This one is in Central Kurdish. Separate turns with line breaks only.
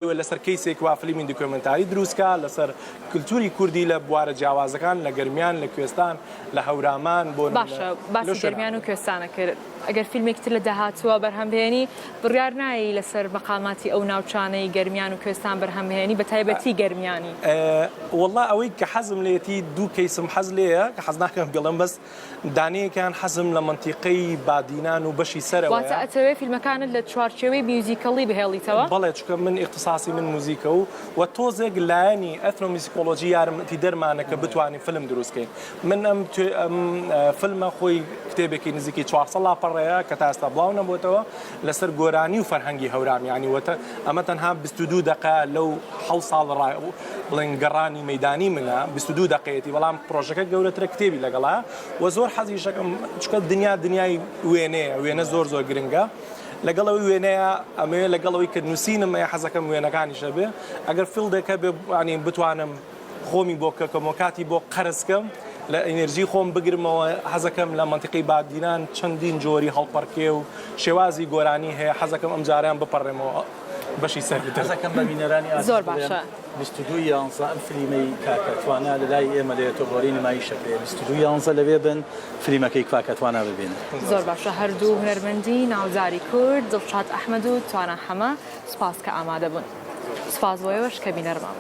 لەسەر کەیسێک وا فیلمی دوکۆمنتاری دروستکە لەسەر کولتوری کوردی لە بوارە جیاوازەکان لە گەرمیان لە کوێستان لە هەورامان بۆ
باشە باسی گەرمیان و کوێستانە کرد ئەگەر فیلمێکتر لە داهاتوە بەرهەمهێنی بڕیار نایی لەسەر مەقاماتی ئەو ناوچانەی گەرمیان و کوێستان بەرهەمهێنی بە تایبەتی گەرمیانی
وەڵڵا ئەوەی کە حەزم لێتی دوو کەیسم حەز لێیە کە حەز ناکەم بڵم بەس دانەیەکان حەزم لە منتیقەی بادینان و بەشی سەرەوە
واتە ئەتەوێ فیلمەکانت لە چوارچێوەی میوزیکەڵی بهێڵیتەوە
بەڵێ چکە من اختصاصی من موزیکە و تۆزێک لایەنی ئەثنۆمیوزیکۆلۆژی یارمەتی دەرمانە کە بتوانین فیلم دروستکەین من ئەم فیلمە خۆی کتێبێکی نزیکی 400 پەڕەیە کە تا ئێستا بڵاو نەبووتەوە لەسەر گۆرانی و فەرهەنگی هەورام یعنی وەتە ئەمە تەنها 22 دقە لەو 7 ساڵ بڵێن گەڕانی مەیدانی منە 22 دقەیەتی بەڵام پرۆژەکە گەورەترە کتێبی لەگەڵا و زۆر حەزی شەکەم چکە دنیای وێنەیە وێنە زۆر گرنگە لەگەڵەوەی وێنەیە ئەمێ لەگەڵەوەی کە نووسینم ئەیە حەزەکەم وێنەکانیشە بێ ئەگەر فیلدەکە بێ ینی بتوانم خۆمی بۆ کەکەم و کاتی بۆ قەرزکەم لە ئەنێرژی خۆم بگرمەوە حەزەکەم لە منتیقی بادینان چەندین جۆری هەڵپەرکێ و شێوازی گۆرانی هەیە حەزەکەم ئەم جاریان بپەڕێمەوە بەشی سەرتر
حەزەکەم بە بینەرانی
زۆر باشە
22 یانزە ئەم فیلمەی کاکەتوانە لە لای ئێمە لە تۆڕۆری نمایشەکەی 22 یانزە لەوێ بن فیلمەکەی کاکەتوانە ببینن
زۆر باشە هەردوو هونەرمەندی ناوزاری کورد دڵشاد ئەحمەد و توانە حەمە سوپاس کە ئامادە بوون سوپاس بۆیەوەش کە بینەرمان